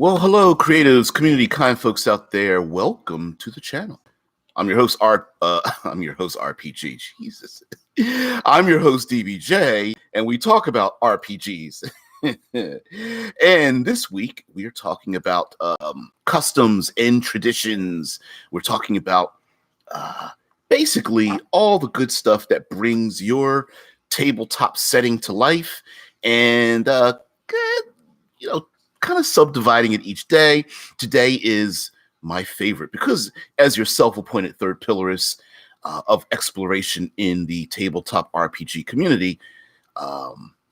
Well, hello, creatives, community, kind folks out there. Welcome to the channel. I'm your host, I'm your host, RPG. Jesus, I'm your host, DBJ, and we talk about RPGs. And this week we are talking about customs and traditions. We're talking about basically all the good stuff that brings your tabletop setting to life, and you know, kind of subdividing it each day. Today is my favorite because, as your self-appointed third pillar-ist of exploration in the tabletop RPG community,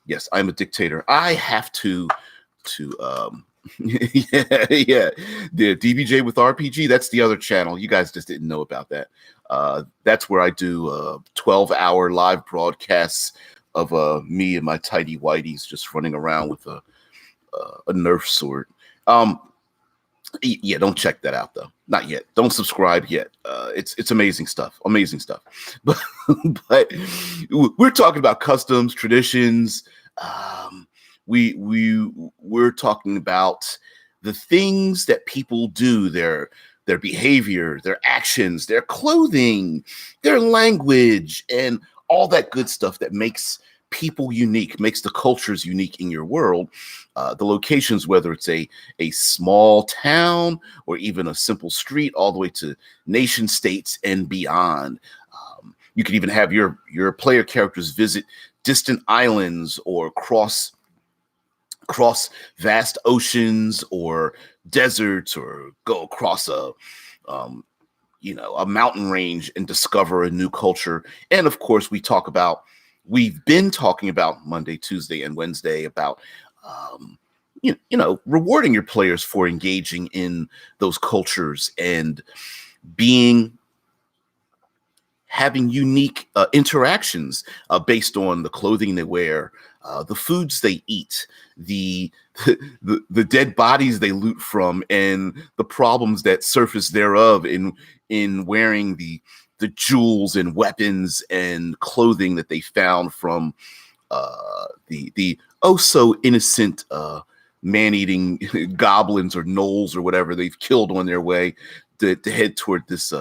yes, I'm a dictator. I have to yeah, the DBJ with RPG. That's the other channel. You guys just didn't know about that. That's where I do 12-hour live broadcasts of me and my tidy whiteys just running around with a Nerf sword. Yeah, don't check that out though. Not yet. Don't subscribe yet. It's amazing stuff. Amazing stuff. But we're talking about customs, traditions. We're talking about the things that people do, their behavior, their actions, their clothing, their language, and all that good stuff that makes people unique, makes the cultures unique in your world. The locations, whether it's a small town or even a simple street, all the way to nation states and beyond. You could even have your player characters visit distant islands or cross vast oceans or deserts, or go across a mountain range and discover a new culture. And of course, we've been talking about Monday, Tuesday, and Wednesday about rewarding your players for engaging in those cultures and having unique interactions based on the clothing they wear, the foods they eat, the dead bodies they loot from, and the problems that surface thereof in wearing the jewels and weapons and clothing that they found from the oh so innocent man-eating goblins or gnolls or whatever they've killed on their way to head toward this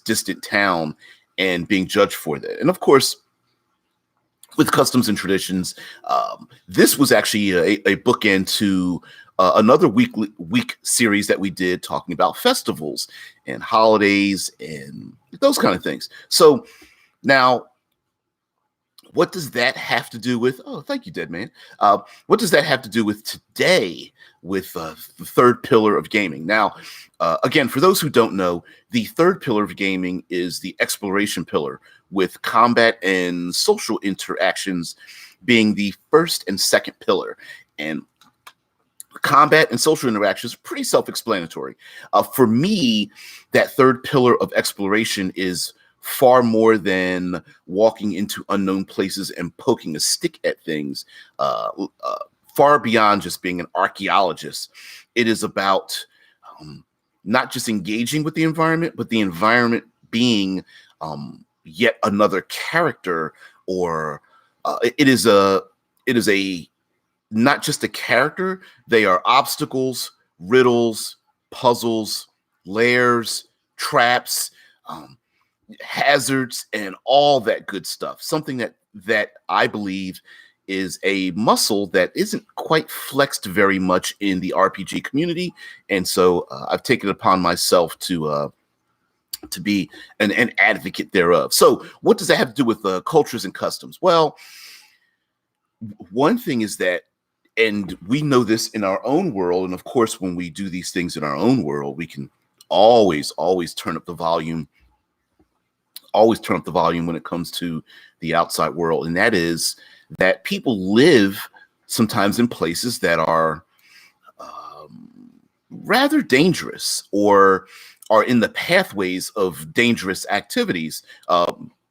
distant town and being judged for that. And of course, with customs and traditions, this was actually a bookend to another week series that we did talking about festivals and holidays and those kind of things. So now, what does that have to do with? Oh, thank you, Dead Man. What does that have to do with today with the third pillar of gaming? Now, again, for those who don't know, the third pillar of gaming is the exploration pillar, with combat and social interactions being the first and second pillar. And combat and social interactions are pretty self-explanatory. For me, that third pillar of exploration is far more than walking into unknown places and poking a stick at things, far beyond just being an archaeologist. It is about not just engaging with the environment, but the environment being yet another character, or it is not just a character. They are obstacles, riddles, puzzles, layers, traps, hazards, and all that good stuff. Something that I believe is a muscle that isn't quite flexed very much in the RPG community, and so I've taken it upon myself to be an advocate thereof. So what does that have to do with cultures and customs? Well, one thing is that, and we know this in our own world, and of course, when we do these things in our own world, we can always turn up the volume. Always turn up the volume when it comes to the outside world, and that is that people live sometimes in places that are rather dangerous, or are in the pathways of dangerous activities,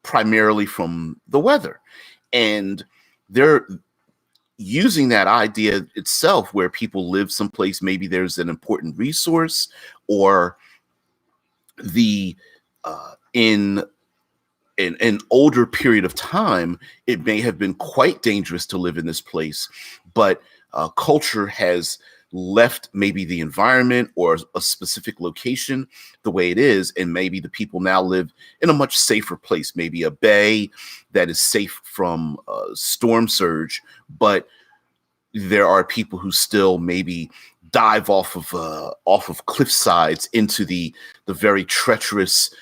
primarily from the weather. And they're using that idea itself, where people live someplace, maybe there's an important resource, or in an older period of time, it may have been quite dangerous to live in this place, but culture has left maybe the environment or a specific location the way it is, and maybe the people now live in a much safer place, maybe a bay that is safe from storm surge, but there are people who still maybe dive off of cliff sides into the very treacherous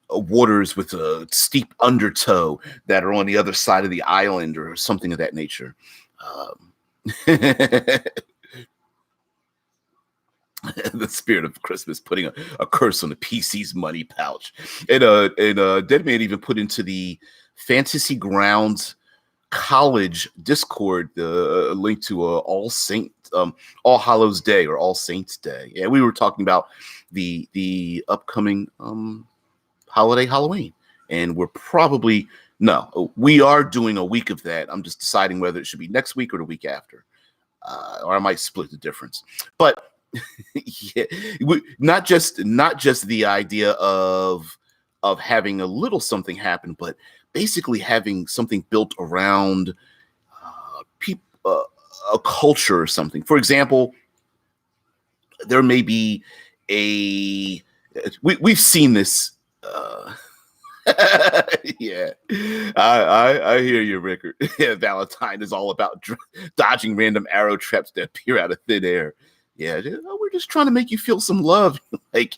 waters with a steep undertow that are on the other side of the island or something of that nature. Um, the spirit of Christmas putting a curse on the PC's money pouch. And Dead Man even put into the Fantasy Grounds college Discord the link to All Hallows Day or All Saints Day. Yeah, we were talking about the upcoming holiday Halloween, and we are doing a week of that. I'm just deciding whether it should be next week or the week after, or I might split the difference. But yeah, not just the idea of having a little something happen, but basically having something built around a culture or something. For example, there may be we've seen this. Yeah, I hear you, Rickard. Yeah, Valentine is all about dodging random arrow traps that appear out of thin air. Yeah, we're just trying to make you feel some love. Like,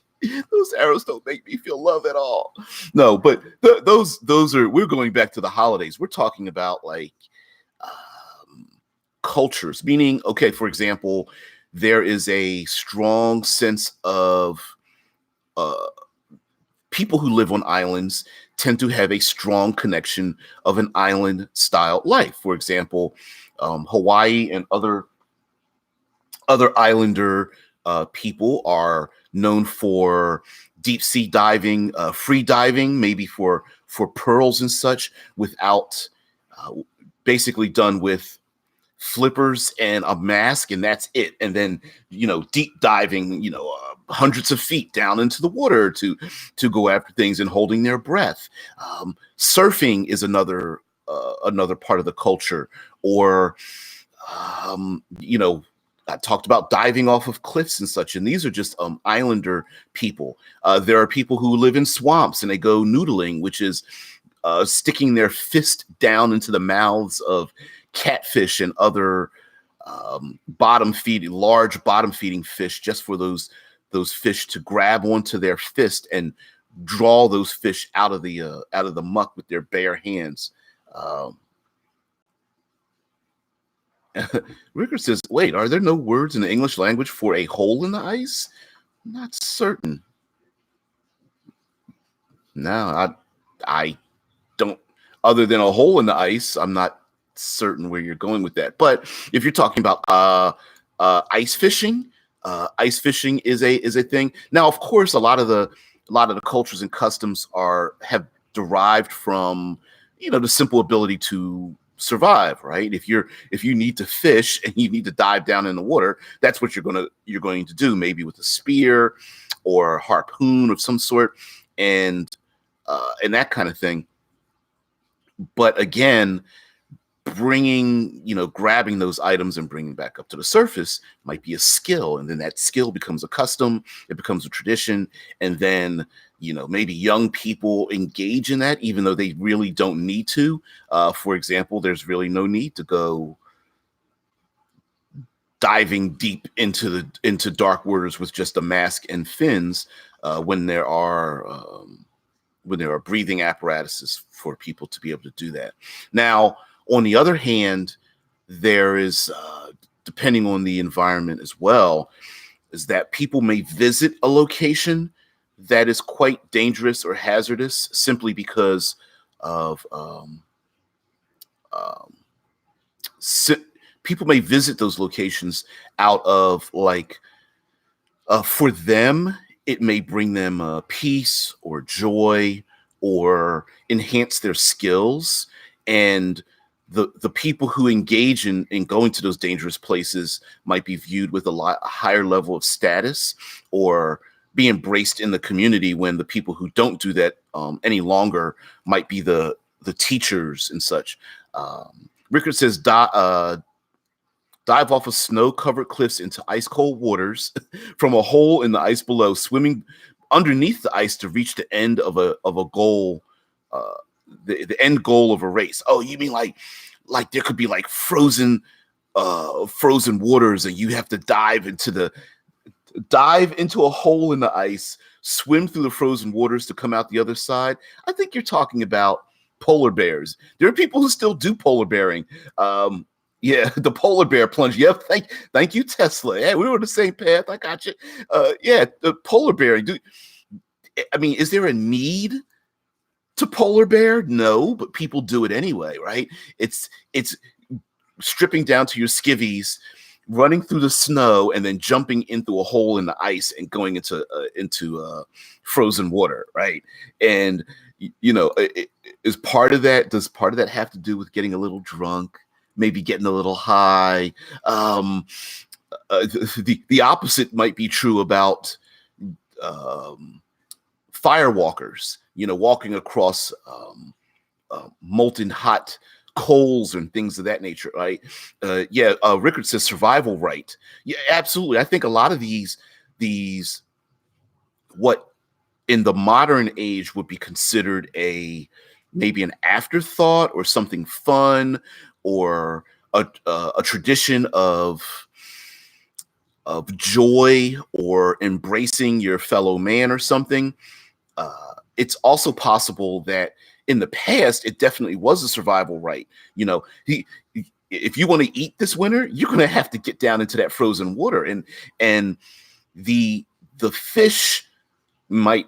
those arrows don't make me feel love at all. No, but those are, we're going back to the holidays. We're talking about like cultures, meaning, okay, for example, there is a strong sense of people who live on islands tend to have a strong connection of an island style life. For example, Hawaii and other islander people are known for deep sea diving, free diving, maybe for pearls and such, without basically done with flippers and a mask, and that's it. And then, deep diving, hundreds of feet down into the water to go after things and holding their breath. Surfing is another part of the culture, or I talked about diving off of cliffs and such, and these are just islander people. There are people who live in swamps and they go noodling, which is sticking their fist down into the mouths of catfish and other large bottom feeding fish, just for those fish to grab onto their fist and draw those fish out of the muck with their bare hands. Ricker says, wait, are there no words in the English language for a hole in the ice? I'm not certain. No, I don't, other than a hole in the ice, I'm not certain where you're going with that. But if you're talking about ice fishing is a thing. Now, of course, a lot of the cultures and customs have derived from, the simple ability to survive, right? If you need to fish and you need to dive down in the water, that's what you're going to do, maybe with a spear or a harpoon of some sort, and that kind of thing. But again, grabbing those items and bringing back up to the surface might be a skill, and then that skill becomes a custom, it becomes a tradition, and then maybe young people engage in that even though they really don't need to. For example, there's really no need to go diving deep into dark waters with just a mask and fins when there are breathing apparatuses for people to be able to do that. Now, on the other hand, there is, depending on the environment as well, is that people may visit a location that is quite dangerous or hazardous simply because of people may visit those locations out of for them, it may bring them peace or joy or enhance their skills. And the people who engage in going to those dangerous places might be viewed with a higher level of status or be embraced in the community, when the people who don't do that any longer might be the teachers and such. Rickard says dive off of snow-covered cliffs into ice-cold waters from a hole in the ice below, swimming underneath the ice to reach the end of a goal, uh, the end goal of a race. Oh, you mean like there could be like frozen waters, and you have to dive into a hole in the ice, swim through the frozen waters to come out the other side. I think you're talking about polar bears. There are people who still do polar bearing. Yeah, the polar bear plunge. Yep, thank you, Tesla. Yeah, we were on the same path. I got you. Yeah, the polar bearing. I mean, is there a need to polar bear? No, but people do it anyway, right? It's stripping down to your skivvies, running through the snow, and then jumping into a hole in the ice and going into frozen water, right? And is part of that. Does part of that have to do with getting a little drunk, maybe getting a little high? The opposite might be true about firewalkers. Walking across molten hot coals and things of that nature, right? Rickard says survival right. Yeah, absolutely. I think a lot of these what in the modern age would be considered maybe an afterthought or something fun, or a tradition of joy or embracing your fellow man or something. It's also possible that in the past, it definitely was a survival right. If you want to eat this winter, you're going to have to get down into that frozen water, and the fish might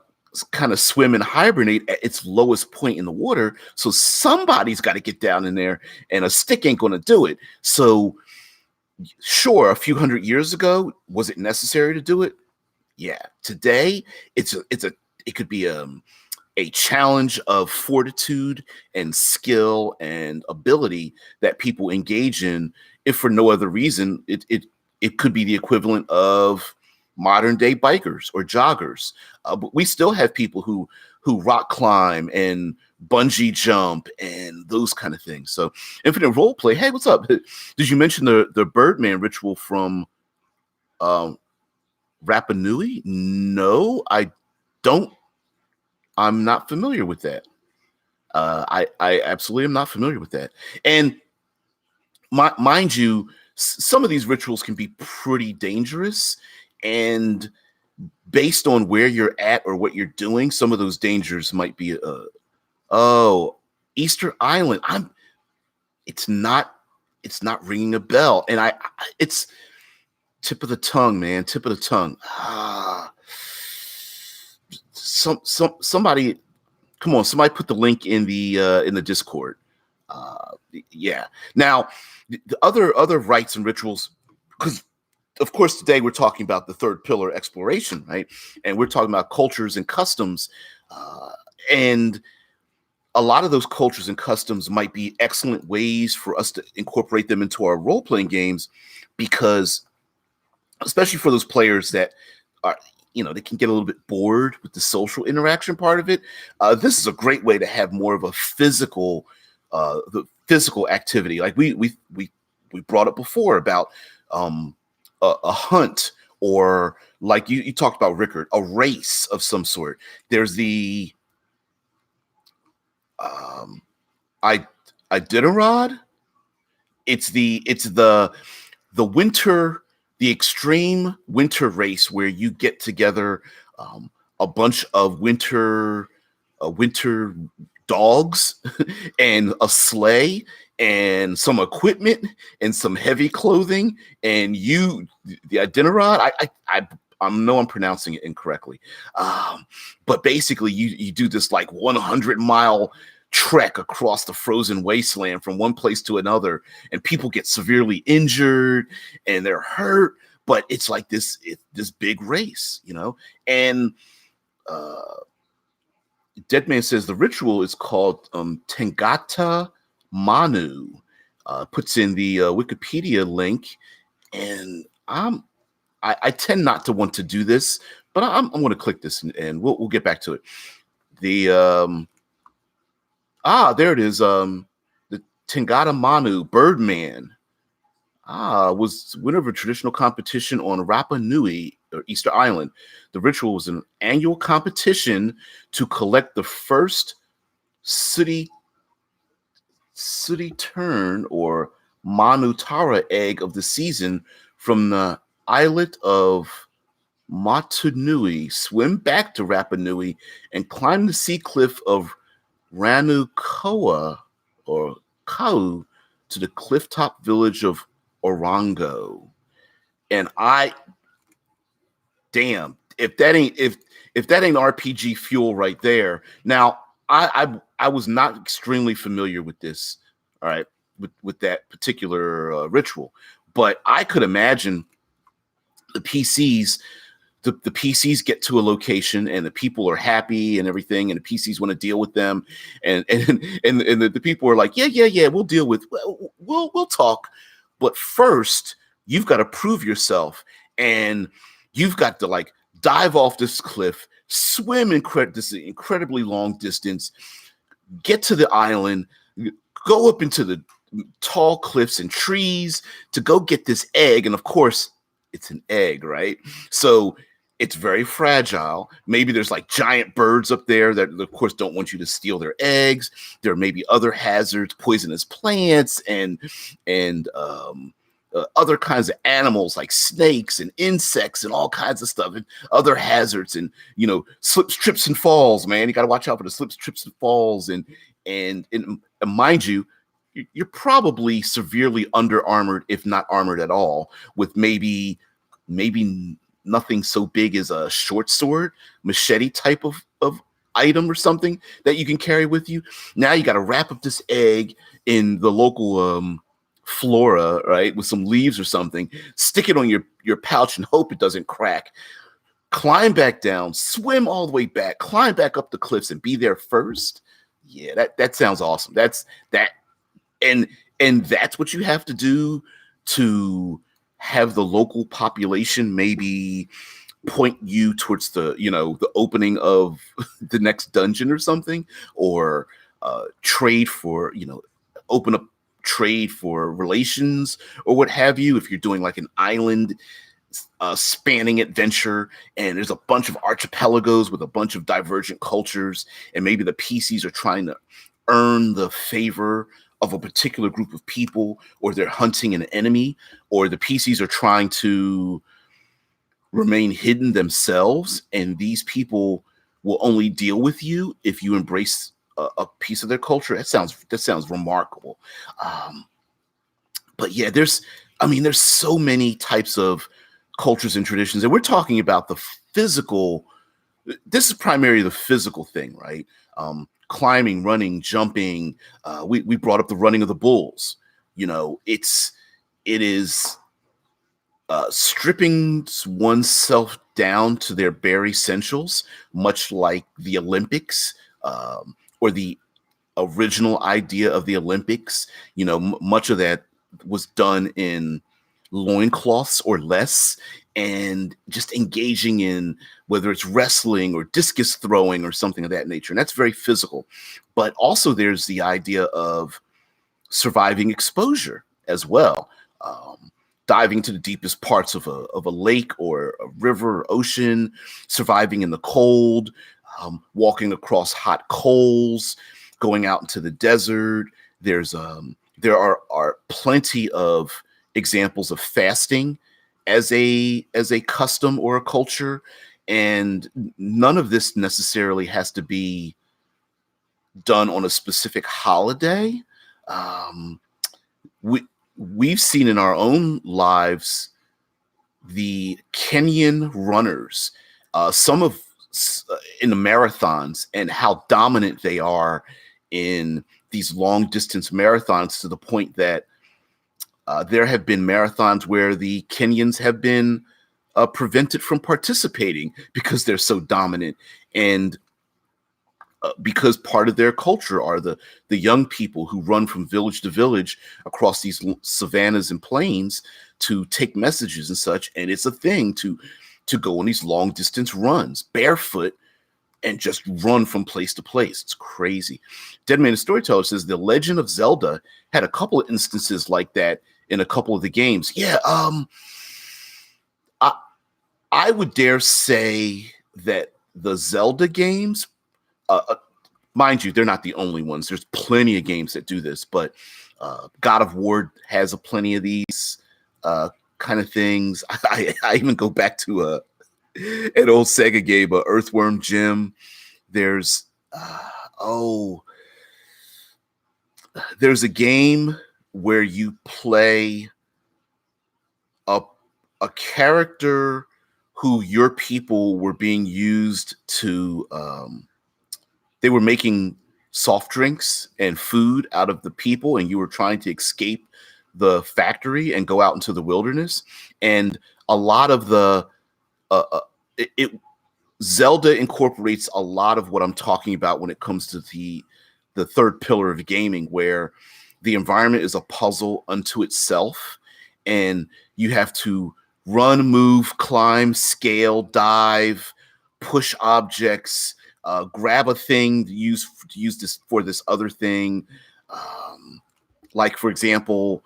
kind of swim and hibernate at its lowest point in the water. So somebody's got to get down in there, and a stick ain't going to do it. So sure, a few hundred years ago, was it necessary to do it? Yeah. Today, it could be a challenge of fortitude and skill and ability that people engage in, if for no other reason. It could be the equivalent of modern day bikers or joggers. But we still have people who rock climb and bungee jump and those kind of things. So infinite role play. Hey, what's up? Did you mention the Birdman ritual from Rapa Nui? No, I don't. I'm not familiar with that. I absolutely am not familiar with that. And mind you, some of these rituals can be pretty dangerous, and based on where you're at or what you're doing, some of those dangers might be. Easter Island. It's not ringing a bell, and it's tip of the tongue, man. Tip of the tongue. Somebody, come on, somebody put the link in the Discord. Yeah. Now, the other rites and rituals, because of course today we're talking about the third pillar, exploration, right? And we're talking about cultures and customs, and a lot of those cultures and customs might be excellent ways for us to incorporate them into our role-playing games, because especially for those players that are, they can get a little bit bored with the social interaction part of it. This is a great way to have more of a physical activity. Like we brought up before about a hunt, or like you talked about, Rickard, a race of some sort. There's the Iditarod. It's the winter, the extreme winter race where you get together a bunch of winter dogs and a sleigh and some equipment and some heavy clothing, and the Iditarod. I know I'm pronouncing it incorrectly, but basically you do this like 100-mile trek across the frozen wasteland from one place to another, and people get severely injured and they're hurt, but it's like this big race, and Deadman says the ritual is called Tengata Manu. Puts in the Wikipedia link, and I tend not to want to do this, but I'm going to click this, and we'll get back to it. The there it is. The Tengata Manu, Birdman. Was winner of a traditional competition on Rapa Nui or Easter Island. The ritual was an annual competition to collect the first city turn or Manutara egg of the season from the islet of Matunui, swim back to Rapa Nui, and climb the sea cliff of Ranukoa or Kau to the clifftop village of Orongo. And damn, if that ain't RPG fuel right there. Now, I was not extremely familiar with this, all right, with that particular ritual, but I could imagine the PCs the PCs get to a location and the people are happy and everything, and the PCs want to deal with them, and the people are like, yeah, we'll deal with, we'll talk, but first you've got to prove yourself, and you've got to like dive off this cliff, swim this incredibly long distance, get to the island, go up into the tall cliffs and trees to go get this egg, and of course it's an egg, right? So it's very fragile. Maybe there's like giant birds up there that, of course, don't want you to steal their eggs. There may be other hazards, poisonous plants, and other kinds of animals like snakes and insects and all kinds of stuff, and other hazards, and slips, trips, and falls. Man, you got to watch out for the slips, trips, and falls. And mind you, you're probably severely under armored, if not armored at all, with maybe nothing so big as a short sword, machete type of item or something that you can carry with you. Now you got to wrap up this egg in the local flora, right, with some leaves or something, stick it on your pouch and hope it doesn't crack. Climb back down, swim all the way back, climb back up the cliffs and be there first. Yeah, that sounds awesome. And that's what you have to do to have the local population maybe point you towards the opening of the next dungeon or something, or trade for, open up trade for relations or what have you, if you're doing like an island spanning adventure and there's a bunch of archipelagos with a bunch of divergent cultures, and maybe the PCs are trying to earn the favor of a particular group of people, or they're hunting an enemy, or the PCs are trying to remain hidden themselves, and these people will only deal with you if you embrace a piece of their culture. That sounds remarkable. But yeah, there's so many types of cultures and traditions, and we're talking about the physical. This is primarily the physical thing, right? Climbing, running, jumping. We brought up the running of the bulls. It is stripping oneself down to their bare essentials, much like the Olympics, or the original idea of the Olympics. Much of that was done in loincloths or less, and just engaging in whether it's wrestling or discus throwing or something of that nature. And that's very physical. But also there's the idea of surviving exposure as well. Diving to the deepest parts of a lake or a river or ocean, surviving in the cold, walking across hot coals, going out into the desert. There are plenty of examples of fasting as a custom or a culture, and none of this necessarily has to be done on a specific holiday. We've seen in our own lives the Kenyan runners, in the marathons, and how dominant they are in these long distance marathons, to the point that there have been marathons where the Kenyans have been prevented from participating because they're so dominant, and because part of their culture are the young people who run from village to village across these savannas and plains to take messages and such. And it's a thing to go on these long distance runs barefoot and just run from place to place. It's crazy. Dead Man the Storyteller says the Legend of Zelda had a couple of instances like that in a couple of the games. Yeah, I I would dare say that the Zelda games, mind you, they're not the only ones. There's plenty of games that do this, but God of War has a plenty of these kind of things. I even go back to an old Sega game, Earthworm Jim. There's oh, there's a game where you play a a character who your people were being used to they were making soft drinks and food out of the people, and you were trying to escape the factory and go out into the wilderness. And a lot of the it Zelda incorporates a lot of what I'm talking about when it comes to the third pillar of gaming, where the environment is a puzzle unto itself, and you have to run, move, climb, scale, dive, push objects, grab a thing to use this for this other thing. Like for example,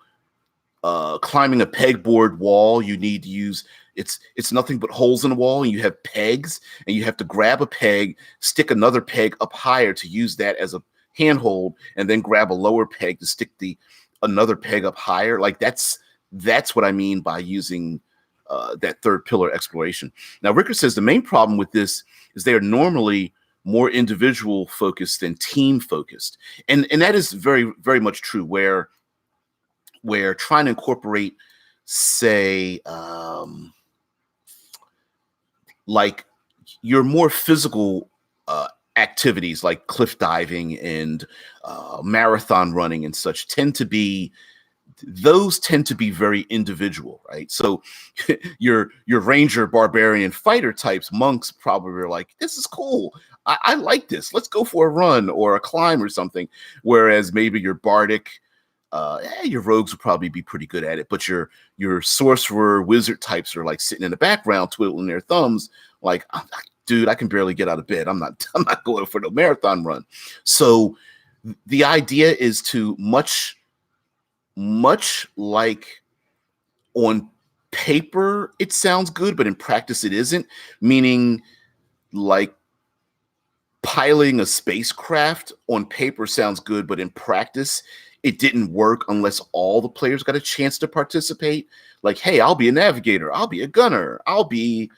climbing a pegboard wall, you need to use it's nothing but holes in the wall, and you have pegs, and you have to grab a peg, stick another peg up higher to use that as a handhold, and then grab a lower peg to stick the another peg up higher. Like that's what I mean by using that third pillar exploration. Now, Ricker says the main problem with this is they are normally more individual focused than team focused, and that is very very much true. Where trying to incorporate, say, like your more physical activities like cliff diving and marathon running and such tend to be very individual, right? So your ranger, barbarian, fighter types, monks probably are like, this is cool. I like this. Let's go for a run or a climb or something. Whereas maybe your bardic, your rogues will probably be pretty good at it, but your sorcerer, wizard types are like sitting in the background twiddling their thumbs, like, dude, I can barely get out of bed. I'm not going for no marathon run. So the idea is to much like on paper it sounds good, but in practice it isn't. Meaning, like piloting a spacecraft on paper sounds good, but in practice it didn't work unless all the players got a chance to participate. Like, hey, I'll be a navigator, I'll be a gunner, I'll be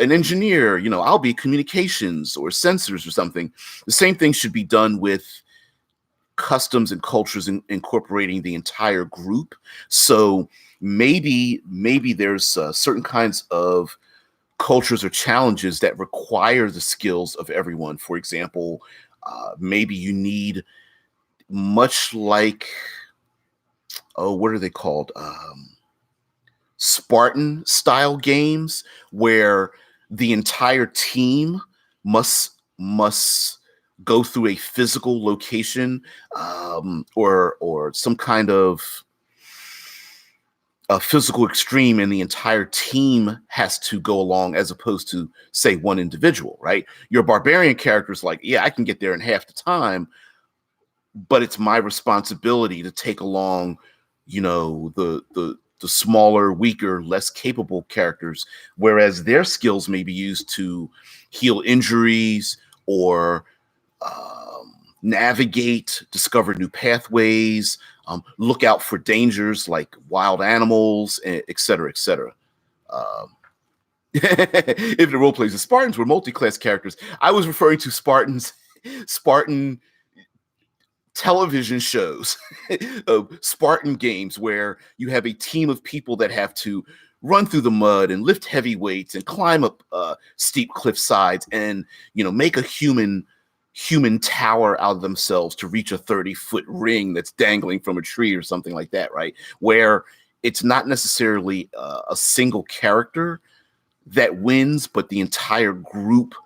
an engineer, I'll be communications or sensors or something. The same thing should be done with customs and cultures incorporating the entire group. So maybe there's certain kinds of cultures or challenges that require the skills of everyone. For example, maybe you need, much like, what are they called? Spartan style games, where the entire team must go through a physical location, or some kind of a physical extreme, and the entire team has to go along, as opposed to, say, one individual, right? Your barbarian character is like, yeah, I can get there in half the time, but it's my responsibility to take along, the smaller, weaker, less capable characters, whereas their skills may be used to heal injuries or navigate, discover new pathways, look out for dangers like wild animals, et cetera, et cetera. If the role plays, the Spartans were multi-class characters. I was referring to Spartan television shows, Spartan games, where you have a team of people that have to run through the mud and lift heavy weights and climb up steep cliff sides and make a human tower out of themselves to reach a 30-foot ring that's dangling from a tree or something like that, right? Where it's not necessarily a single character that wins, but the entire group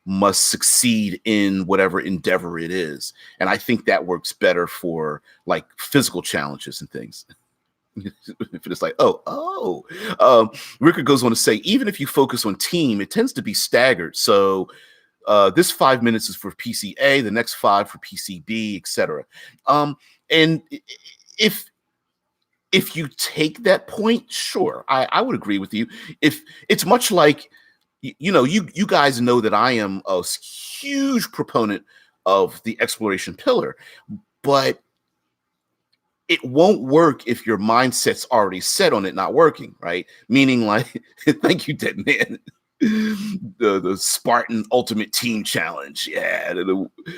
must succeed in whatever endeavor it is. And I think that works better for like physical challenges and things. If it's like, Ricker goes on to say, even if you focus on team, it tends to be staggered. So this 5 minutes is for PCA, the next 5 for PCB, etc. And if if you take that point, sure, I would agree with you. If it's much like, you guys know that I am a huge proponent of the exploration pillar, but it won't work if your mindset's already set on it not working, right? Meaning, like, thank you, Dead Man. The Spartan Ultimate Team Challenge, yeah.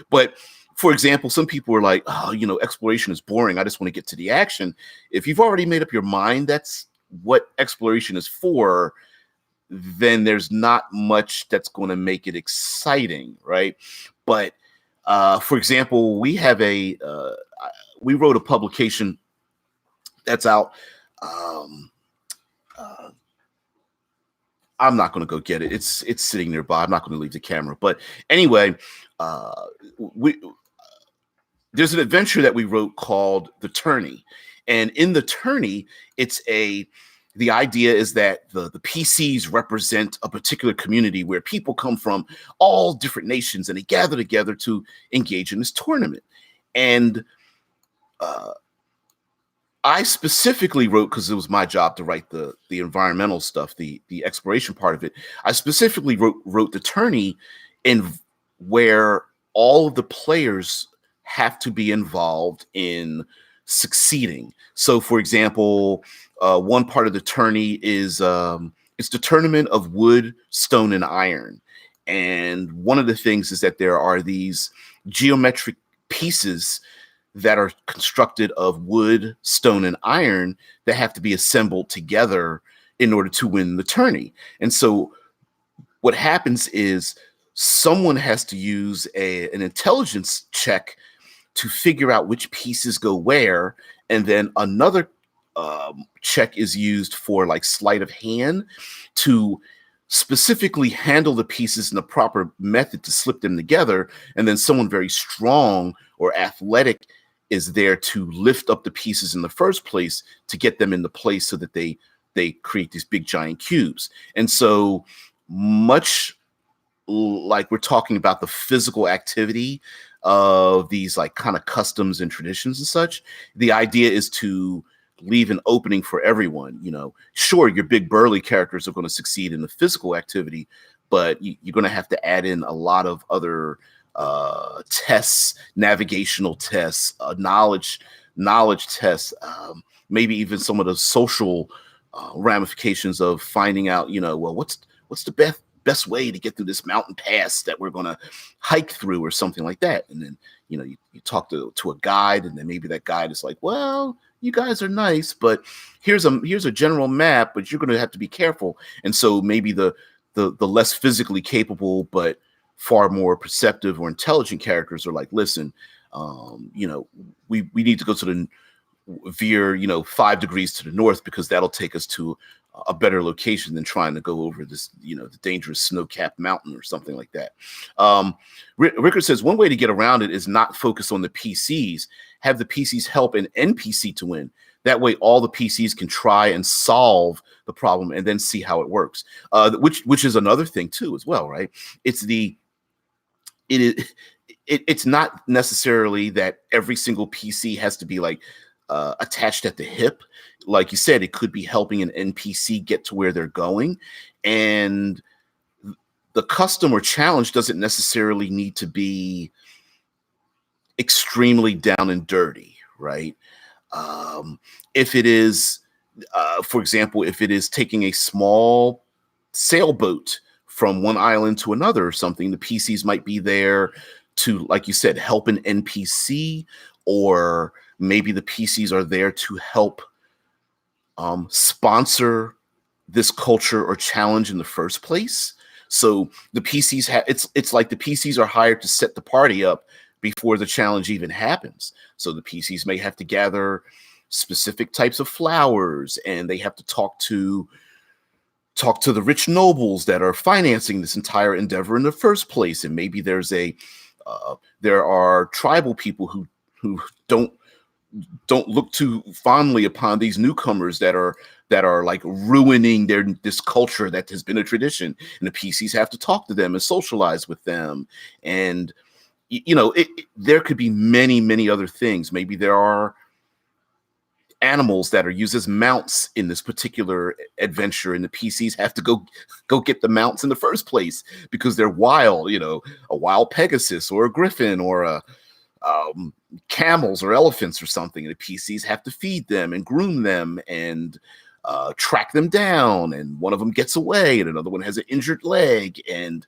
But for example, some people are like, oh, exploration is boring. I just want to get to the action. If you've already made up your mind that's what exploration is for, then there's not much that's going to make it exciting, right? But for example, we wrote a publication that's out. Um, uh, I'm not going to go get it. It's sitting nearby. I'm not going to leave the camera. But anyway, uh, we there's an adventure that we wrote called The Tourney, and in The Tourney, the idea is that the PCs represent a particular community where people come from all different nations and they gather together to engage in this tournament. And uh, I specifically wrote, because it was my job to write the environmental stuff, the exploration part of it. I specifically wrote The Tourney in where all of the players have to be involved in succeeding. So, for example, one part of the tourney is it's the tournament of wood, stone, and iron. And one of the things is that there are these geometric pieces that are constructed of wood, stone, and iron that have to be assembled together in order to win the tourney. And so what happens is someone has to use an intelligence check to figure out which pieces go where, and then another check is used for like sleight of hand to specifically handle the pieces in the proper method to slip them together, and then someone very strong or athletic is there to lift up the pieces in the first place to get them into place so that they create these big giant cubes. And so much like we're talking about the physical activity of these like kind of customs and traditions and such, the idea is to leave an opening for everyone. Sure, your big burly characters are going to succeed in the physical activity, but you're going to have to add in a lot of other tests, navigational tests, knowledge tests, maybe even some of the social ramifications of finding out, well, what's the best way to get through this mountain pass that we're going to hike through or something like that. And then, you talk to a guide, and then maybe that guide is like, well, you guys are nice, but here's a general map, but you're going to have to be careful. And so maybe the less physically capable, but far more perceptive or intelligent characters are like, listen, we need to go to the veer, 5 degrees to the north, because that'll take us to a better location than trying to go over this, the dangerous snow-capped mountain or something like that. Rickard says one way to get around it is not focus on the PCs, have the PCs help an NPC to win. That way, all the PCs can try and solve the problem and then see how it works. Which is another thing too, as well, right? It's not necessarily that every single PC has to be like attached at the hip. Like you said, it could be helping an NPC get to where they're going, and the custom or challenge doesn't necessarily need to be extremely down and dirty, right? If it is, for example, if it is taking a small sailboat from one island to another or something, the PCs might be there to, like you said, help an NPC, or maybe the PCs are there to help sponsor this culture or challenge in the first place. So the PCs it's like the PCs are hired to set the party up before the challenge even happens. So the PCs may have to gather specific types of flowers, and they have to talk to the rich nobles that are financing this entire endeavor in the first place. And maybe there are tribal people who don't look too fondly upon these newcomers that are like ruining this culture that has been a tradition, and the PCs have to talk to them and socialize with them. And there could be many other things. Maybe there are animals that are used as mounts in this particular adventure, and the PCs have to go get the mounts in the first place because they're wild, a wild Pegasus or a griffin or a camels or elephants or something. And the PCs have to feed them and groom them and track them down, and one of them gets away and another one has an injured leg, and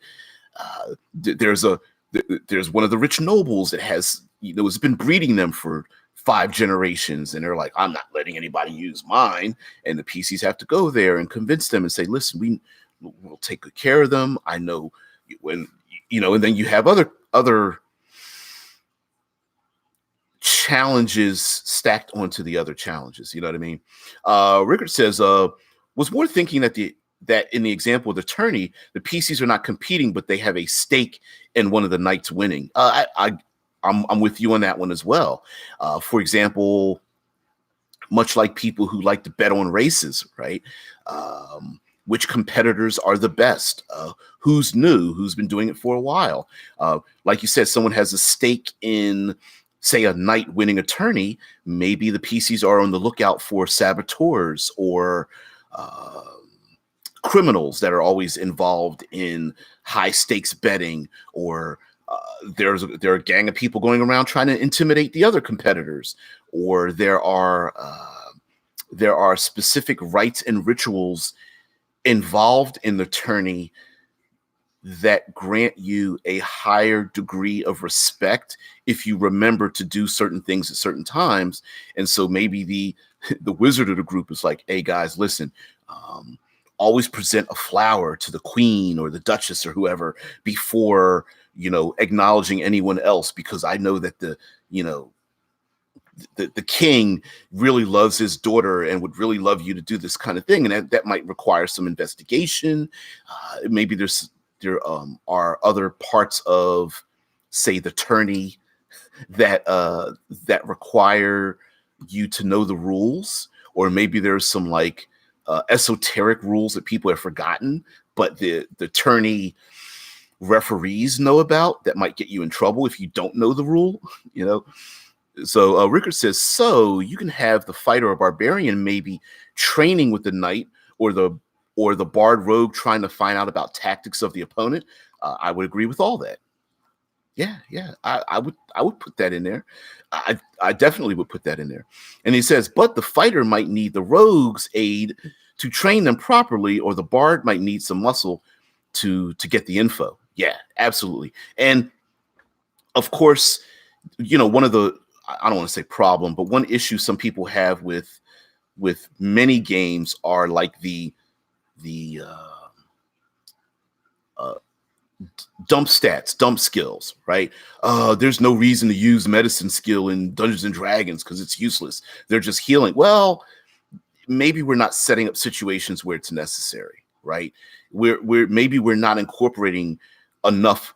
there's one of the rich nobles that has been breeding them for 5 generations, and they're like, I'm not letting anybody use mine. And the PCs have to go there and convince them and say, listen, we'll take good care of them. I know when, and then you have other challenges stacked onto the other challenges. You know what I mean? Rickard says, was more thinking that in the example of the tourney, the PCs are not competing, but they have a stake in one of the knights winning. I'm with you on that one as well. For example, much like people who like to bet on races, right? Which competitors are the best? Who's new? Who's been doing it for a while? Like you said, someone has a stake in, say, a knight winning a tourney. Maybe the PCs are on the lookout for saboteurs or criminals that are always involved in high stakes betting, or there are a gang of people going around trying to intimidate the other competitors, or there are specific rites and rituals involved in the tourney that grant you a higher degree of respect if you remember to do certain things at certain times. And so maybe the wizard of the group is like, hey guys, listen, always present a flower to the queen or the duchess or whoever before acknowledging anyone else, because I know that the king really loves his daughter and would really love you to do this kind of thing. And that might require some investigation. Maybe there are other parts of, say, the tourney that require you to know the rules, or maybe there's some like esoteric rules that people have forgotten, but the tourney referees know about, that might get you in trouble if you don't know the rule. So Rickard says, so you can have the fighter or barbarian maybe training with the knight, or the bard rogue trying to find out about tactics of the opponent. I would agree with all that. Yeah, I would put that in there. I definitely would put that in there. And he says, but the fighter might need the rogue's aid to train them properly, or the bard might need some muscle to get the info. Yeah, absolutely. And of course, one of the, I don't want to say problem, but one issue some people have with many games are like the dump stats, dump skills, right? There's no reason to use medicine skill in Dungeons and Dragons because it's useless. They're just healing. Well, maybe we're not setting up situations where it's necessary, right? Maybe we're not incorporating enough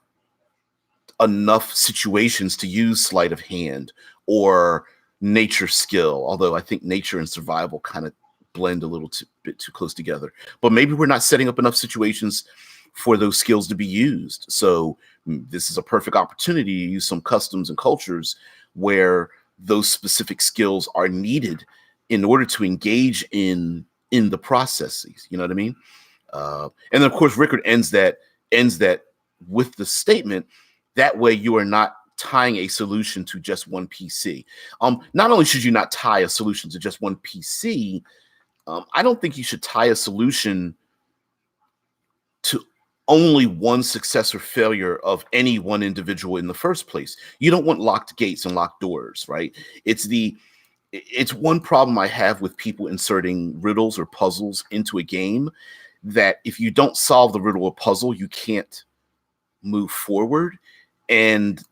situations to use sleight of hand or nature skill, although I think nature and survival kind of blend a little bit too close together. But maybe we're not setting up enough situations for those skills to be used. So this is a perfect opportunity to use some customs and cultures where those specific skills are needed in order to engage in the processes. You know what I mean? And of course, Rickard ends that with the statement, that way you are not tying a solution to just one PC. Not only should you not tie a solution to just one PC, I don't think you should tie a solution to only one success or failure of any one individual in the first place. You don't want locked gates and locked doors, right? It's one problem I have with people inserting riddles or puzzles into a game, that if you don't solve the riddle or puzzle, you can't move forward. And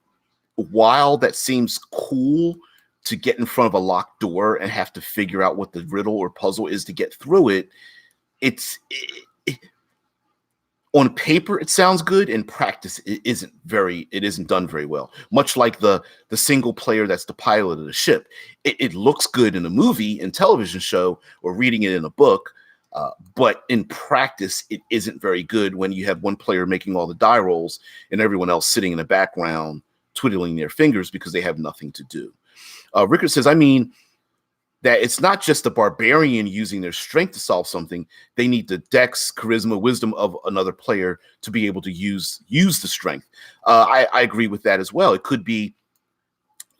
while that seems cool to get in front of a locked door and have to figure out what the riddle or puzzle is to get through it, on paper it sounds good. In practice, it isn't done very well. Much like the single player that's the pilot of the ship. It looks good in a movie and television show or reading it in a book, but in practice it isn't very good when you have one player making all the die rolls and everyone else sitting in the background twiddling their fingers because they have nothing to do. Rickard says, I mean, that it's not just the barbarian using their strength to solve something. They need the dex, charisma, wisdom of another player to be able to use the strength. I agree with that as well. It could be,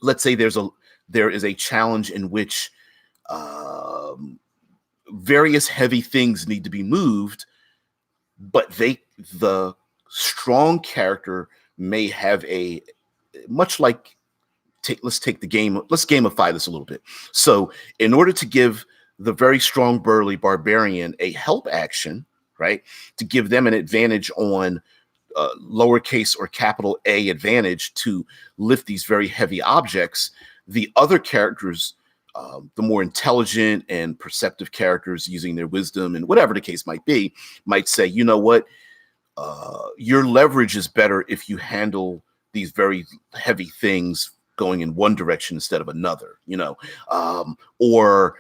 let's say there is a challenge in which um, various heavy things need to be moved, but the strong character may have a, much like, let's gamify this a little bit. So in order to give the very strong burly barbarian a help action, right, to give them an advantage on lowercase or capital A advantage to lift these very heavy objects, the other characters, the more intelligent and perceptive characters using their wisdom and whatever the case might be, might say, you know what, your leverage is better if you handle these very heavy things going in one direction instead of another, or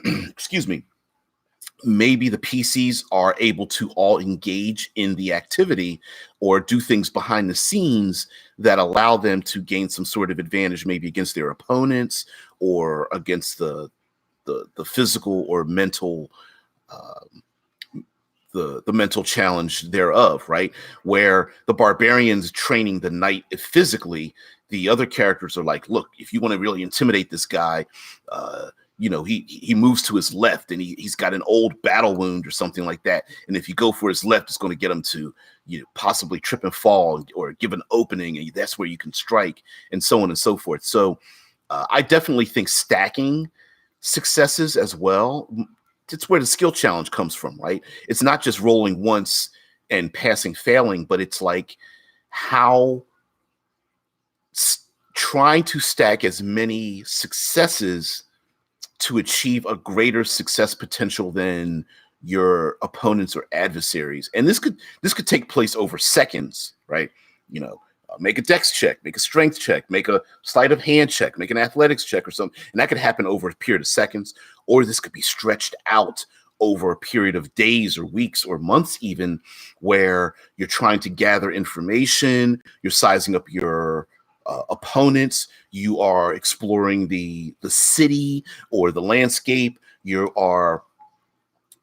excuse me, maybe the PCs are able to all engage in the activity or do things behind the scenes that allow them to gain some sort of advantage, maybe against their opponents or against the physical or mental the mental challenge thereof, right? Where the barbarian's training the knight physically, the other characters are like, look, if you want to really intimidate this guy, he moves to his left and he's got an old battle wound or something like that. And if you go for his left, it's going to get him to possibly trip and fall or give an opening, and that's where you can strike, and so on and so forth. So I definitely think stacking successes as well. It's where the skill challenge comes from, right? It's not just rolling once and passing, failing, but it's like how trying to stack as many successes to achieve a greater success potential than your opponents or adversaries. And this could take place over seconds, right? Make a dex check, make a strength check, make a sleight of hand check, make an athletics check or something. And that could happen over a period of seconds, or this could be stretched out over a period of days or weeks or months even, where you're trying to gather information, you're sizing up your opponents, you are exploring the city or the landscape, you are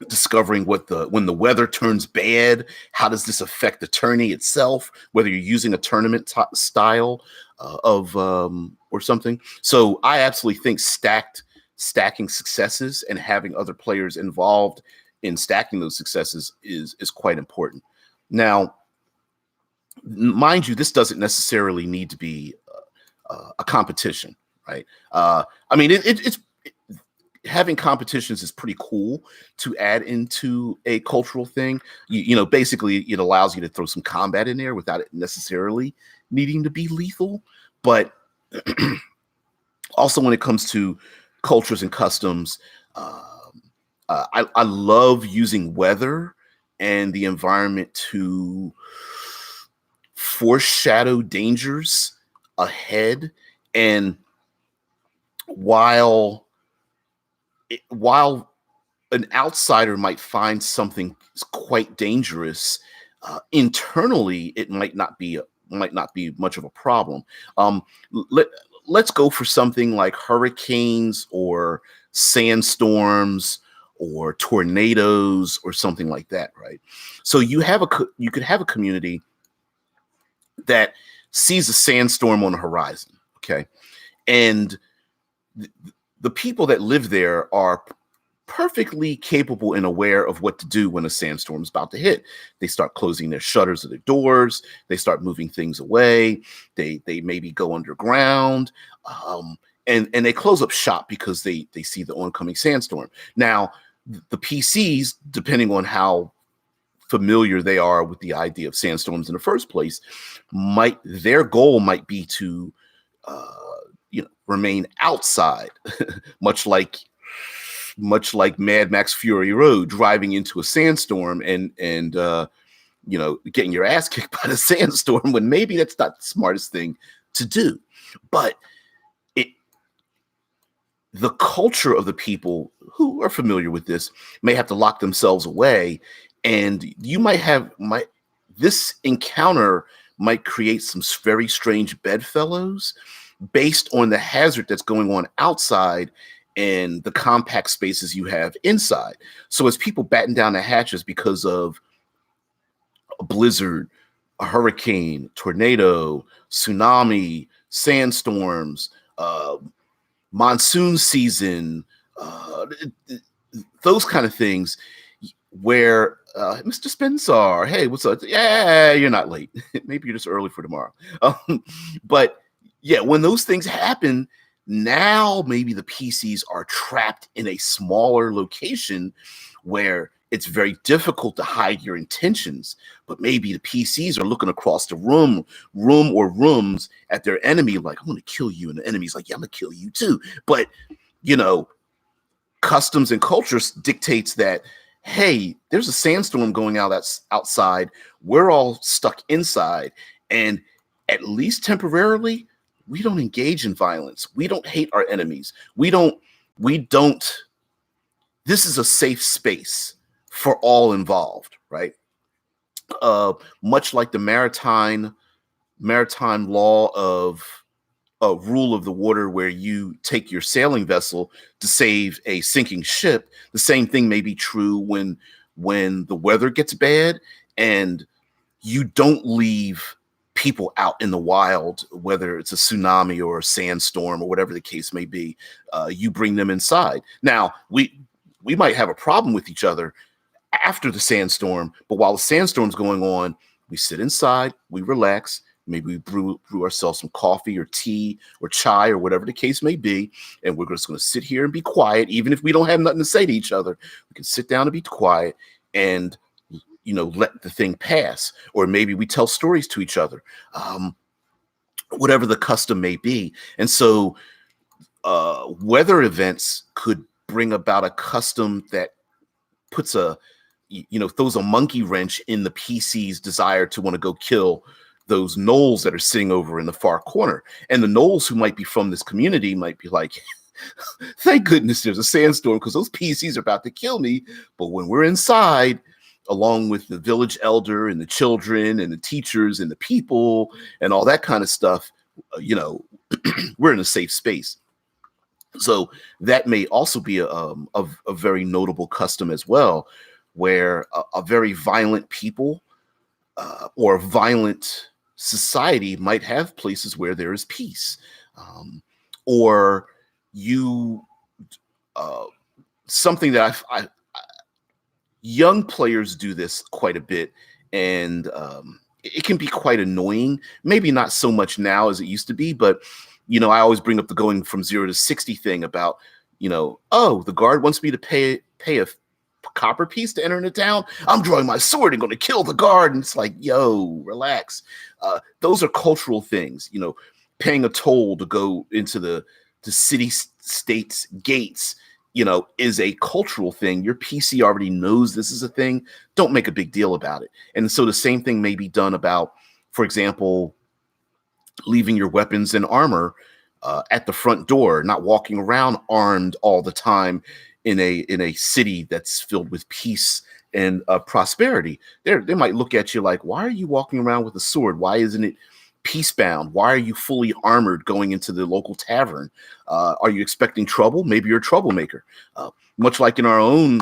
discovering when the weather turns bad, how does this affect the tourney itself, whether you're using a tournament style of or something. So I absolutely think stacking successes and having other players involved in stacking those successes is quite important. Now, mind you, this doesn't necessarily need to be a competition, right? I mean, it's having competitions is pretty cool to add into a cultural thing. Basically it allows you to throw some combat in there without it necessarily needing to be lethal. But also when it comes to cultures and customs, I love using weather and the environment to foreshadow dangers ahead. And while an outsider might find something quite dangerous, internally it might not be much of a problem. Let's go for something like hurricanes or sandstorms or tornadoes or something like that, right? So you could have a community that sees a sandstorm on the horizon, okay, and the people that live there are perfectly capable and aware of what to do when a sandstorm is about to hit. They start closing their shutters of their doors. They start moving things away. They maybe go underground, and they close up shop because they see the oncoming sandstorm. Now, the PCs, depending on how familiar they are with the idea of sandstorms in the first place, their goal might be to remain outside, much like Mad Max Fury Road, driving into a sandstorm and getting your ass kicked by the sandstorm, when maybe that's not the smartest thing to do. But the culture of the people who are familiar with this may have to lock themselves away, and this encounter might create some very strange bedfellows based on the hazard that's going on outside and the compact spaces you have inside. So as people batten down the hatches because of a blizzard, a hurricane, tornado, tsunami, sandstorms, monsoon season, uh, those kind of things, where Mr. Spencer, hey, what's up? Yeah, you're not late. Maybe you're just early for tomorrow. But yeah, when those things happen, now maybe the PCs are trapped in a smaller location where it's very difficult to hide your intentions. But maybe the PCs are looking across the room or rooms at their enemy, like, I'm going to kill you. And the enemy's like, yeah, I'm going to kill you too. But, you know, customs and cultures dictates that, hey, there's a sandstorm going out that's outside. We're all stuck inside. And at least temporarily, we don't engage in violence. We don't hate our enemies. We don't, this is a safe space for all involved, right? Much like the maritime law of rule of the water, where you take your sailing vessel to save a sinking ship, the same thing may be true when the weather gets bad and you don't leave people out in the wild, whether it's a tsunami or a sandstorm or whatever the case may be. You bring them inside. Now, we might have a problem with each other after the sandstorm, but while the sandstorm's going on, we sit inside, we relax. Maybe we brew ourselves some coffee or tea or chai or whatever the case may be. And we're just going to sit here and be quiet. Even if we don't have nothing to say to each other, we can sit down and be quiet and, you know, let the thing pass. Or maybe we tell stories to each other, whatever the custom may be. And so weather events could bring about a custom that puts throws a monkey wrench in the PC's desire to want to go kill those gnolls that are sitting over in the far corner. And the gnolls who might be from this community might be like, thank goodness there's a sandstorm, because those PCs are about to kill me. But when we're inside, along with the village elder and the children and the teachers and the people and all that kind of stuff, we're in a safe space. So that may also be a very notable custom as well, where a very violent people or a violent society might have places where there is peace, or something that young players do this quite a bit, and it can be quite annoying. Maybe not so much now as it used to be, but I always bring up the going from 0 to 60 thing about, oh, the guard wants me to pay a copper piece to enter into town. I'm drawing my sword and going to kill the guard. And it's like, yo, relax. Those are cultural things, paying a toll to go into the city states gates, is a cultural thing. Your PC already knows this is a thing. Don't make a big deal about it. And so the same thing may be done about, for example, leaving your weapons and armor at the front door, not walking around armed all the time in a city that's filled with peace and prosperity. They might look at you like, why are you walking around with a sword? Why isn't it peacebound? Why are you fully armored going into the local tavern? Are you expecting trouble? Maybe you're a troublemaker. Much like in our own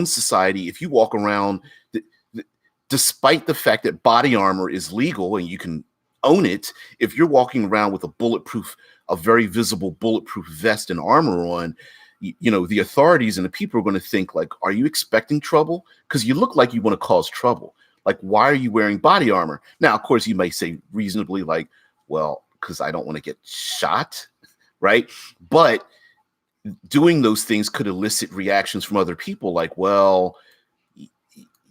society, if you walk around, despite the fact that body armor is legal and you can own it, if you're walking around with a very visible bulletproof vest and armor on, the authorities and the people are going to think like, are you expecting trouble? Because you look like you want to cause trouble. Like, why are you wearing body armor? Now, of course, you may say reasonably like, well, because I don't want to get shot, right? But doing those things could elicit reactions from other people like, well,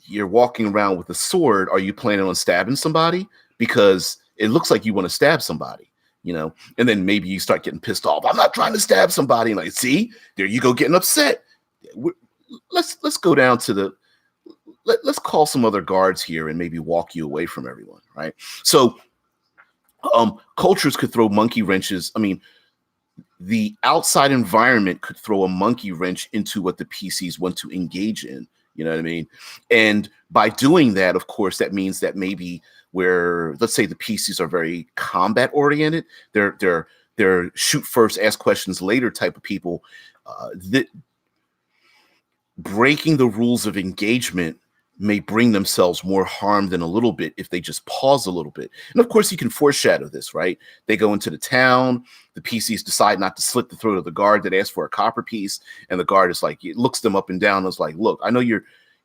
you're walking around with a sword. Are you planning on stabbing somebody? Because it looks like you want to stab somebody, and then maybe you start getting pissed off. I'm not trying to stab somebody. And like, see, there you go, getting upset. Let's go down to let's call some other guards here and maybe walk you away from everyone. Right. So cultures could throw monkey wrenches. I mean, the outside environment could throw a monkey wrench into what the PCs want to engage in. You know what I mean? And by doing that, of course, that means that maybe where, let's say the PCs are very combat oriented, they're they're shoot first, ask questions later type of people. That breaking the rules of engagement may bring themselves more harm than a little bit if they just pause a little bit. And of course, you can foreshadow this, right? They go into the town, the PCs decide not to slit the throat of the guard that asked for a copper piece, and the guard is like, it looks them up and down and is like, look, I know you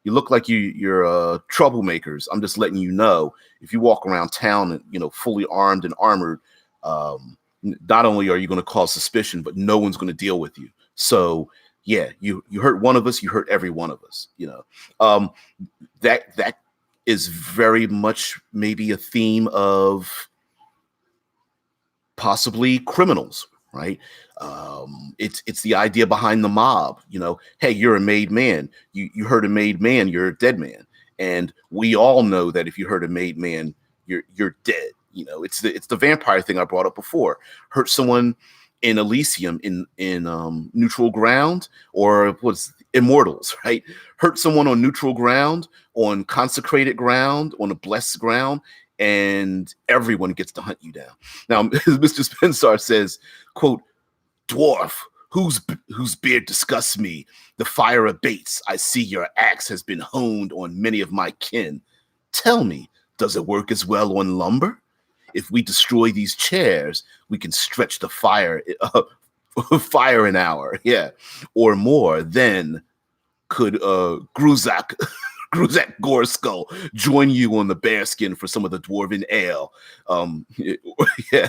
look like you're troublemakers. I'm just letting you know, if you walk around town and, you know, fully armed and armored, not only are you going to cause suspicion, but no one's going to deal with you. So yeah, you hurt one of us, you hurt every one of us, you know. That is very much maybe a theme of possibly criminals, right? It's the idea behind the mob, you know. Hey, you're a made man. You hurt a made man, you're a dead man. And we all know that if you hurt a made man, you're dead. You know, it's the vampire thing I brought up before. Hurt someone in Elysium, in neutral ground, or what's Immortals, right? Hurt someone on neutral ground, on consecrated ground, on a blessed ground, and everyone gets to hunt you down. Now, Mr. Spencer says, quote, "Dwarf, whose beard disgusts me, the fire abates. I see your axe has been honed on many of my kin. Tell me, does it work as well on lumber? If we destroy these chairs, we can stretch the fire an hour, yeah, or more. Then could Gruzak Goreskull join you on the bearskin for some of the dwarven ale? Yeah,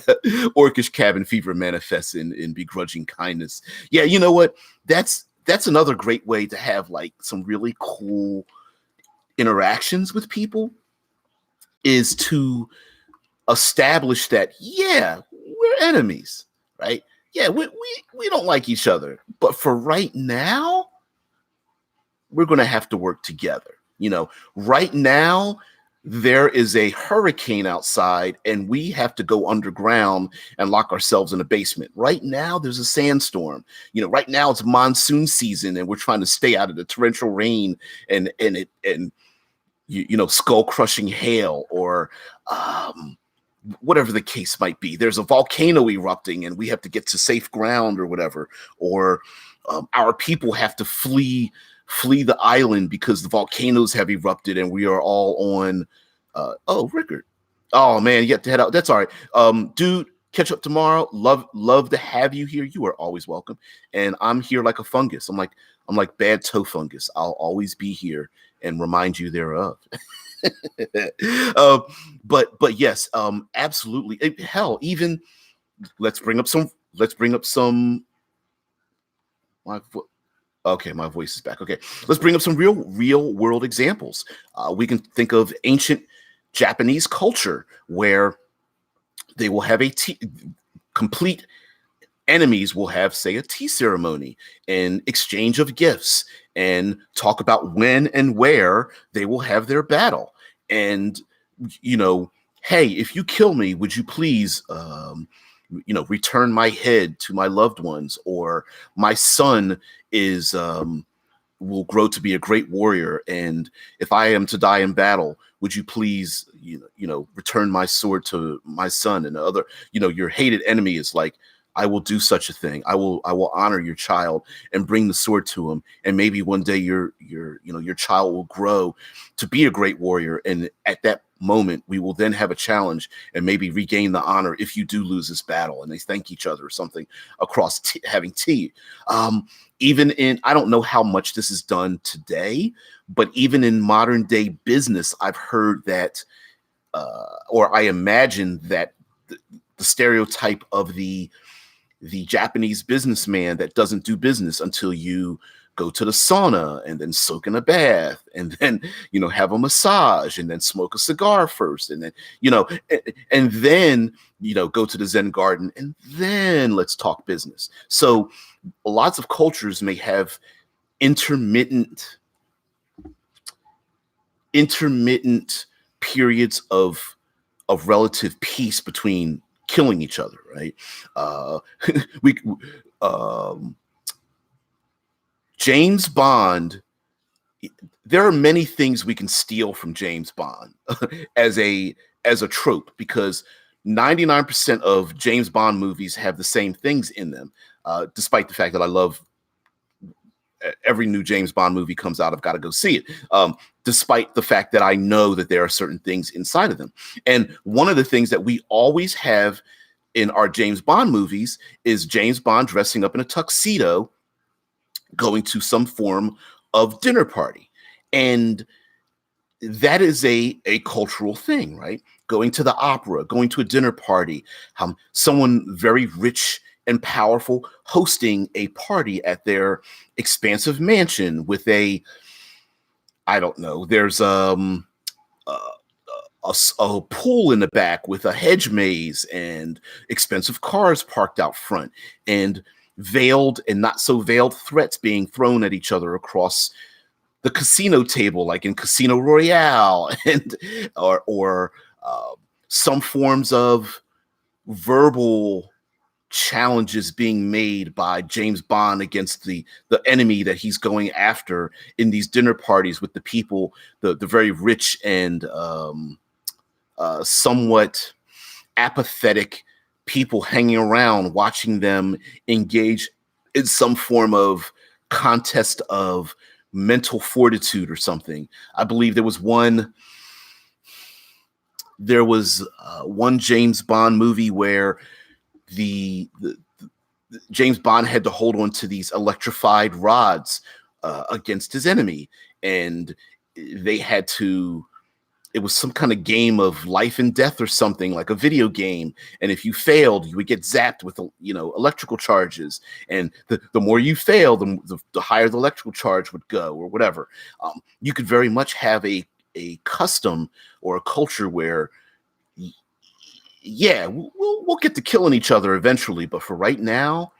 Orcish cabin fever manifests in begrudging kindness. Yeah, you know what? That's another great way to have like some really cool interactions with people, is to establish that, yeah, we're enemies, right? Yeah, we don't like each other, but for right now, we're going to have to work together. You know, right now, there is a hurricane outside and we have to go underground and lock ourselves in a basement. Right now, there's a sandstorm. You know, right now it's monsoon season and we're trying to stay out of the torrential rain and you know, skull crushing hail, or whatever the case might be. There's a volcano erupting and we have to get to safe ground or whatever, or our people have to flee the island because the volcanoes have erupted and we are all on oh, Rickard. Oh man, you have to head out. That's all right. Dude, catch up tomorrow. Love to have you here. You are always welcome. And I'm here like a fungus. I'm like bad toe fungus. I'll always be here and remind you thereof. But yes, absolutely. Hell, even let's bring up some. Okay, my voice is back. Okay, let's bring up some real world examples. We can think of ancient Japanese culture where they will have complete enemies will have, say, a tea ceremony and exchange of gifts and talk about when and where they will have their battle. And, you know, hey, if you kill me, would you please, you know, return my head to my loved ones, or my son will grow to be a great warrior, and if I am to die in battle, would you please, you know, return my sword to my son? And the other, you know, your hated enemy is like, I will do such a thing. I will honor your child and bring the sword to him. And maybe one day your child will grow to be a great warrior. And at that moment, we will then have a challenge and maybe regain the honor if you do lose this battle. And they thank each other or something across having tea. Even in, I don't know how much this is done today, but even in modern day business, I've heard that, or I imagine that the stereotype of the Japanese businessman that doesn't do business until you go to the sauna and then soak in a bath and then, you know, have a massage and then smoke a cigar first. And then, you know, and then, you know, go to the Zen garden and then let's talk business. So lots of cultures may have intermittent periods of relative peace between killing each other, right? James Bond, there are many things we can steal from James Bond as a trope, because 99% of James Bond movies have the same things in them, despite the fact that I love every new James Bond movie comes out, I've got to go see it. Despite the fact that I know that there are certain things inside of them. And one of the things that we always have in our James Bond movies is James Bond dressing up in a tuxedo, going to some form of dinner party. And that is a cultural thing, right? Going to the opera, going to a dinner party, someone very rich and powerful hosting a party at their expansive mansion with I don't know, there's a pool in the back with a hedge maze and expensive cars parked out front, and veiled and not so veiled threats being thrown at each other across the casino table, like in Casino Royale, and or some forms of verbal challenges being made by James Bond against the enemy that he's going after in these dinner parties with the people, the very rich and somewhat apathetic people hanging around, watching them engage in some form of contest of mental fortitude or something. I believe there was one James Bond movie where the James Bond had to hold on to these electrified rods against his enemy, and they had to. It was some kind of game of life and death or something, like a video game. And if you failed, you would get zapped with, electrical charges. And the more you fail, the higher the electrical charge would go, or whatever. You could very much have a custom or a culture where, yeah, we'll get to killing each other eventually, but for right now,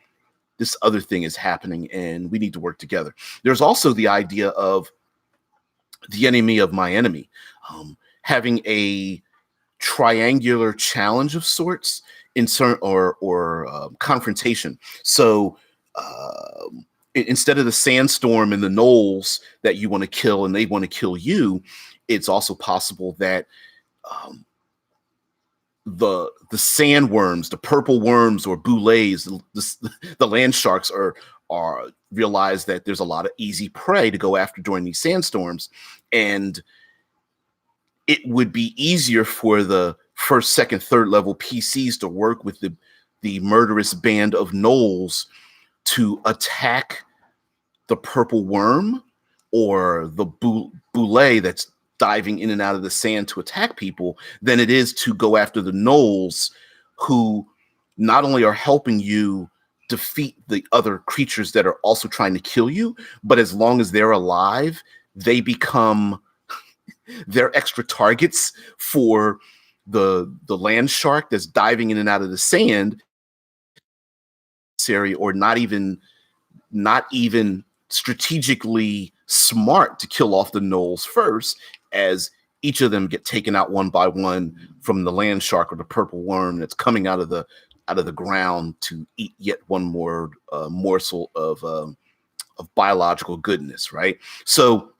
this other thing is happening, and we need to work together. There's also the idea of the enemy of my enemy. Having a triangular challenge of sorts in certain or confrontation. So instead of the sandstorm and the gnolls that you want to kill and they want to kill you, it's also possible that the sandworms, the purple worms or boulets, the land sharks are realize that there's a lot of easy prey to go after during these sandstorms, and it would be easier for the first, second, third level PCs to work with the murderous band of gnolls to attack the purple worm or the boulet that's diving in and out of the sand to attack people than it is to go after the gnolls, who not only are helping you defeat the other creatures that are also trying to kill you, but as long as they're alive, they become they're extra targets for the land shark that's diving in and out of the sand, or not even strategically smart to kill off the gnolls first, as each of them get taken out one by one from the land shark or the purple worm that's coming out of the ground to eat yet one more morsel of biological goodness, right? So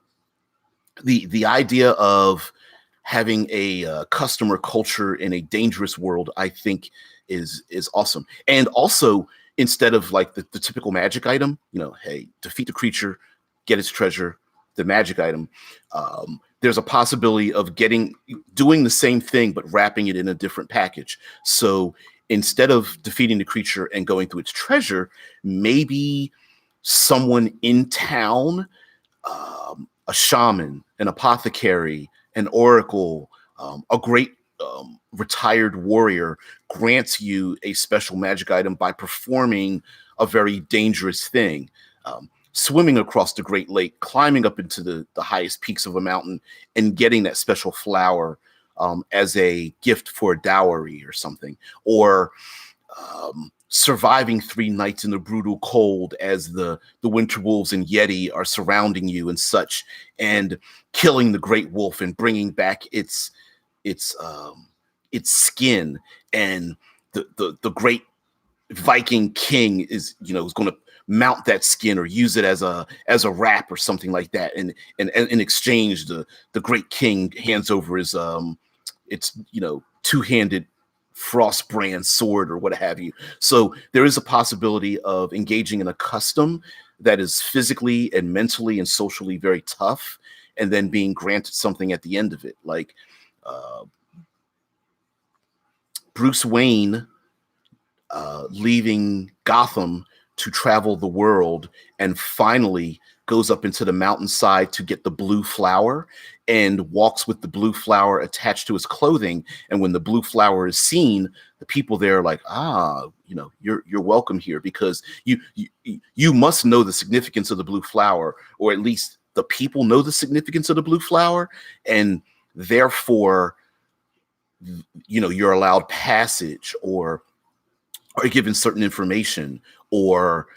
the idea of having a customer culture in a dangerous world, I think, is awesome. And also, instead of like the typical magic item, hey, defeat the creature, get its treasure, the magic item, there's a possibility of doing the same thing, but wrapping it in a different package. So instead of defeating the creature and going through its treasure, maybe someone in town, a shaman, an apothecary, an oracle, a great retired warrior grants you a special magic item by performing a very dangerous thing. Swimming across the Great Lake, climbing up into the highest peaks of a mountain, and getting that special flower as a gift for a dowry or something. Or surviving 3 nights in the brutal cold as the winter wolves and yeti are surrounding you and such, and killing the great wolf and bringing back its skin, and the great Viking king is going to mount that skin or use it as a wrap or something like that, and in exchange the great king hands over his two-handed Frost brand sword or what have you. So there is a possibility of engaging in a custom that is physically and mentally and socially very tough, and then being granted something at the end of it. Like uh, Bruce Wayne leaving Gotham to travel the world, and finally goes up into the mountainside to get the blue flower, and walks with the blue flower attached to his clothing. And when the blue flower is seen, the people there are like, you're welcome here, because you must know the significance of the blue flower, or at least the people know the significance of the blue flower, and therefore, you're allowed passage, or given certain information, or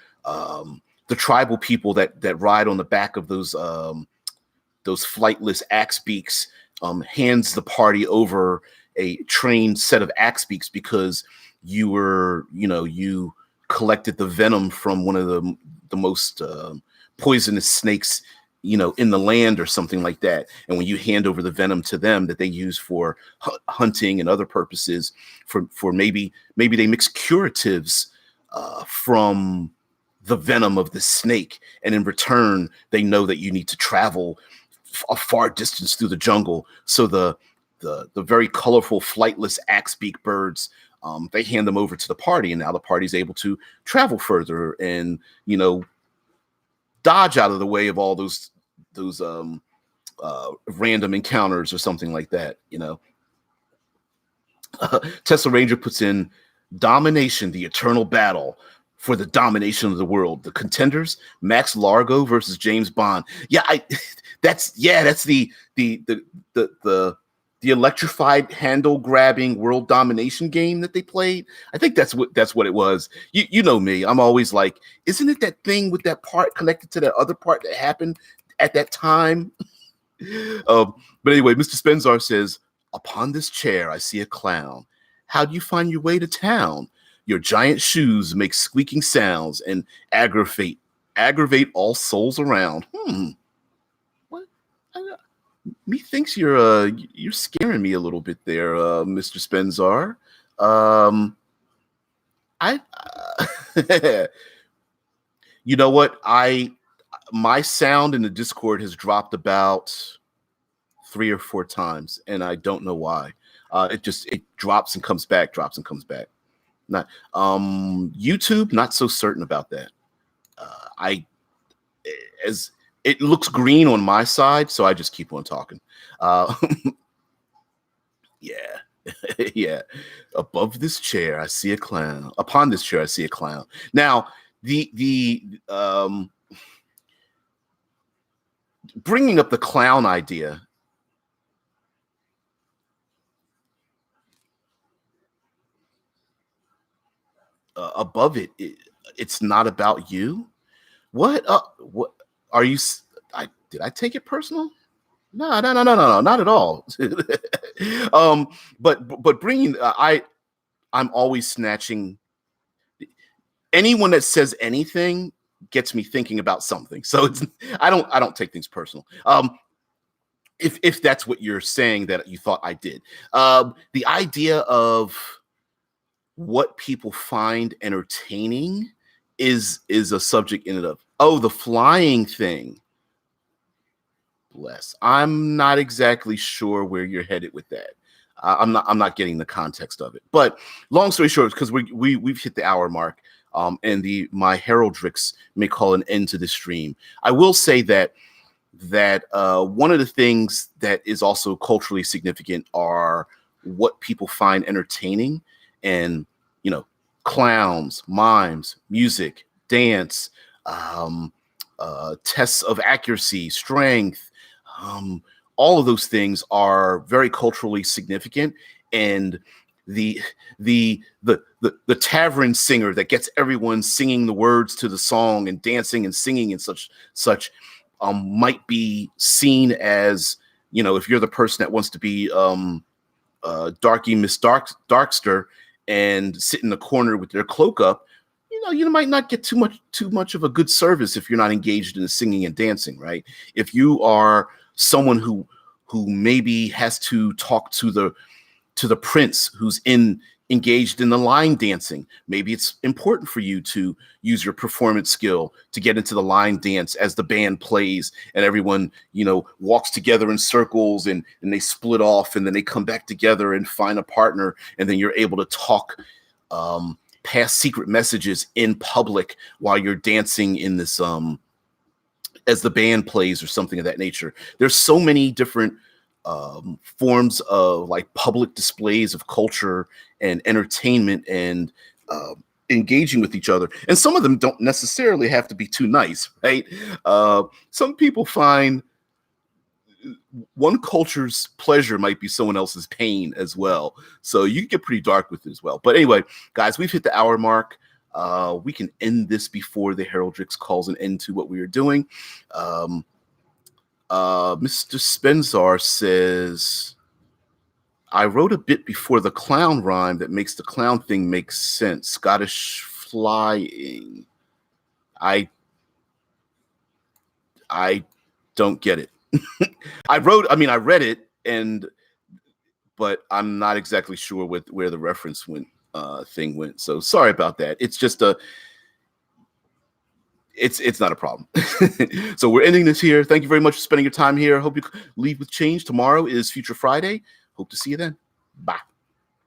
the tribal people that ride on the back of those flightless axe beaks hands the party over a trained set of axe beaks, because you collected the venom from one of the most poisonous snakes in the land, or something like that. And when you hand over the venom to them that they use for hunting and other purposes, for maybe they mix curatives from the venom of the snake, and in return they know that you need to travel a far distance through the jungle. So the very colorful flightless axebeak birds, they hand them over to the party, and now the party's able to travel further and dodge out of the way of all those random encounters or something like that. Tesla Ranger puts in domination, the eternal battle for the domination of the world. The contenders: Max Largo versus James Bond. Yeah, that's the electrified handle grabbing world domination game that they played. I think that's what it was. You know me, I'm always like, isn't it that thing with that part connected to that other part that happened at that time? But anyway, Mr. Spenzar says, upon this chair I see a clown. How do you find your way to town? Your giant shoes make squeaking sounds and aggravate all souls around. What? Methinks you're scaring me a little bit there, Mr. Spenzar. You know what? My sound in the Discord has dropped about 3 or 4 times, and I don't know why. It drops and comes back, drops and comes back. Not YouTube, not so certain about that. As it looks green on my side, so I just keep on talking. Yeah. Yeah. Above this chair, I see a clown. Upon this chair, I see a clown. Now, the bringing up the clown idea, above it's not about you. What are you? Did I take it personal? No, not at all. But bringing I'm always snatching. Anyone that says anything gets me thinking about something. So I don't take things personal. If that's what you're saying that you thought I did. The idea of what people find entertaining is a subject in and of. Oh, the flying thing. Bless. I'm not exactly sure where you're headed with that. I'm not getting the context of it. But long story short, because we've hit the hour mark, and my heraldrics may call an end to this stream. I will say that one of the things that is also culturally significant are what people find entertaining, and clowns, mimes, music, dance, tests of accuracy, strength. All of those things are very culturally significant, and the tavern singer that gets everyone singing the words to the song and dancing and singing and such might be seen as, if you're the person that wants to be Darky Miss Darkster and sit in the corner with their cloak up, you might not get too much of a good service if you're not engaged in the singing and dancing, right? If you are someone who maybe has to talk to the prince who's in engaged in the line dancing. Maybe it's important for you to use your performance skill to get into the line dance as the band plays and everyone, walks together in circles and they split off and then they come back together and find a partner. And then you're able to talk pass secret messages in public while you're dancing in this, as the band plays or something of that nature. There's so many different forms of like public displays of culture and entertainment and engaging with each other. And some of them don't necessarily have to be too nice, right? Some people find one culture's pleasure might be someone else's pain as well. So you can get pretty dark with it as well. But anyway, guys, we've hit the hour mark. We can end this before the Heraldrix calls an end to what we are doing. Mr. Spenzar says, I wrote a bit before the clown rhyme that makes the clown thing make sense. Scottish flying. I don't get it. I read it, but I'm not exactly sure where the reference thing went. So sorry about that. It's just it's not a problem. So we're ending this here. Thank you very much for spending your time here. Hope you leave with change. Tomorrow is Future Friday. Hope to see you then. Bye.